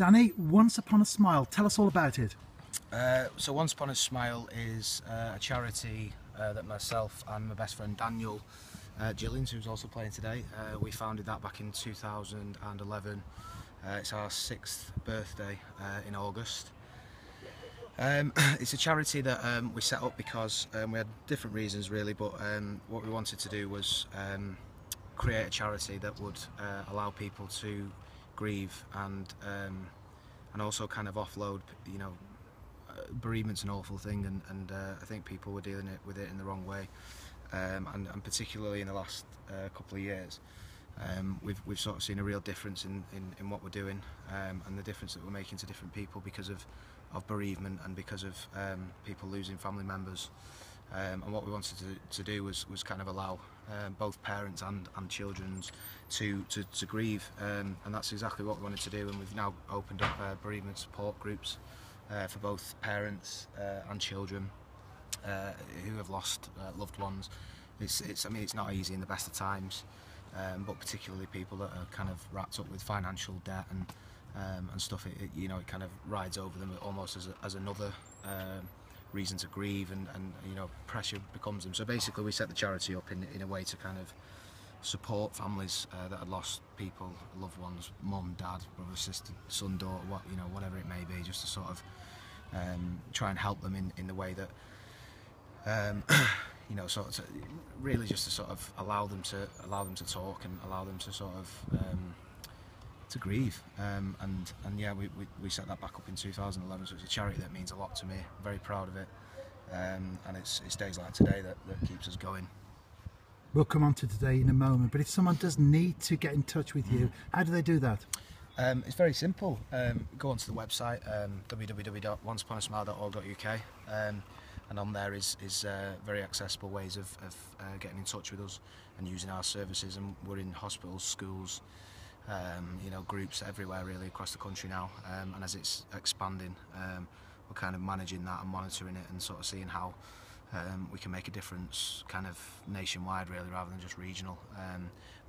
Danny, Once Upon a Smile, tell us all about it. So Once Upon a Smile is a charity that myself and my best friend Daniel Gillins, who's also playing today, we founded that back in 2011. It's our 6th birthday in August. It's a charity that we set up because we had different reasons really, but what we wanted to do was create a charity that would allow people to grieve and also kind of offload, you know, bereavement's an awful thing, and I think people were dealing with it in the wrong way, and particularly in the last couple of years, we've sort of seen a real difference in what we're doing, and the difference that we're making to different people because of bereavement and because of people losing family members. And what we wanted to do was kind of allow both parents and children to grieve, and that's exactly what we wanted to do. And we've now opened up bereavement support groups for both parents and children who have lost loved ones. I mean, it's not easy in the best of times, but particularly people that are kind of wrapped up with financial debt and stuff. You know, it kind of rides over them almost as another reason to grieve, and you know, pressure becomes them. So basically, we set the charity up in a way to kind of support families that had lost people, loved ones, mum, dad, brother, sister, son, daughter, whatever it may be, just to sort of try and help them in the way that you know, sort of really just to sort of allow them to talk and allow them to sort of to grieve, and yeah, we set that back up in 2011. So it's a charity that means a lot to me. I'm very proud of it, and it's days like today that keeps us going. We'll come on to today in a moment, but if someone does need to get in touch with you, how do they do that? It's very simple. Go onto the website, www.onceuponasmile.org.uk, and on there is very accessible ways of getting in touch with us and using our services. And we're in hospitals, schools, you know, groups everywhere really across the country now, and as it's expanding, we're kind of managing that and monitoring it and sort of seeing how we can make a difference kind of nationwide really, rather than just regional.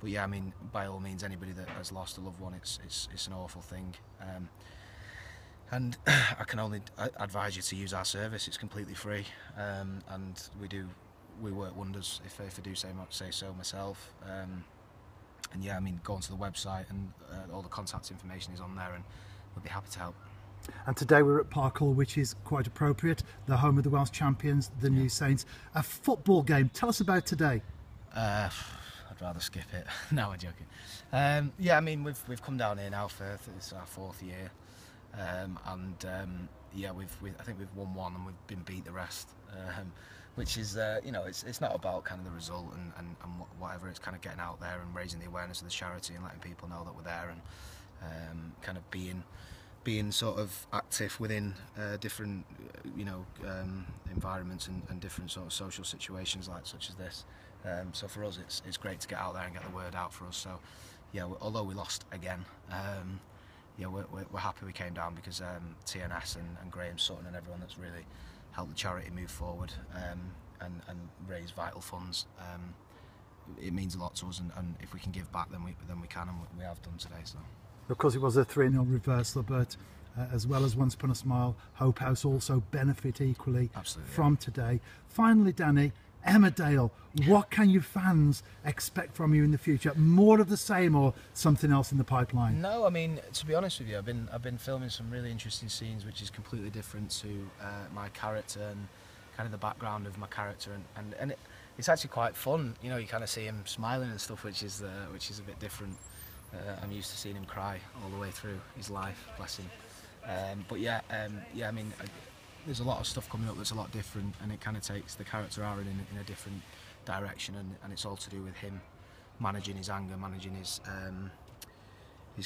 But yeah, I mean, by all means, anybody that has lost a loved one, it's an awful thing, and I can only advise you to use our service. It's completely free, and we work wonders, if I do say so myself. And yeah, I mean, go onto the website and all the contact information is on there, and we'll be happy to help. And today we're at Parkhall, which is quite appropriate, the home of the Welsh champions, the New Saints. A football game. Tell us about today. I'd rather skip it. No, I'm joking. Yeah, I mean, we've come down here now for this our 4th year, and yeah, I think we've won one and we've been beat the rest, which is you know, it's not about kind of the result and whatever. It's kind of getting out there and raising the awareness of the charity and letting people know that we're there, and kind of being sort of active within different you know, environments and different sort of social situations such as this. So for us, it's great to get out there and get the word out for us. So yeah, although we lost again, yeah, we're happy we came down, because TNS and Graham Sutton and everyone that's really helped the charity move forward and raise vital funds. It means a lot to us, and if we can give back, then we can, and we have done today. So. Of course, it was a 3-0 reversal, but as well as Once Upon a Smile, Hope House also benefit equally from today. Finally, Danny, Emmerdale, what can you fans expect from you in the future? More of the same, or something else in the pipeline? No, I mean, to be honest with you, I've been filming some really interesting scenes, which is completely different to my character and kind of the background of my character, and it's actually quite fun. You know, you kind of see him smiling and stuff, which is a bit different. I'm used to seeing him cry all the way through his life, bless him. But yeah, I mean, there's a lot of stuff coming up that's a lot different, and it kind of takes the character Aaron in a different direction, and it's all to do with him managing his anger, managing his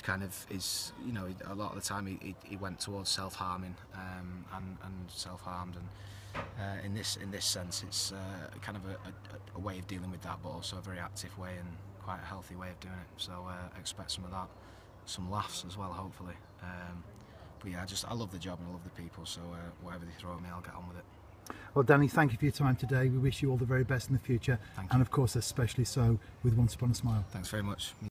kind of you know, a lot of the time he went towards self-harming and self-harmed, and in this sense it's kind of a way of dealing with that, but also a very active way and quite a healthy way of doing it. So expect some of that, some laughs as well, hopefully. But yeah, I love the job and I love the people, so whatever they throw at me, I'll get on with it. Well, Danny, thank you for your time today. We wish you all the very best in the future, and of course especially so with Once Upon a Smile. Thanks very much.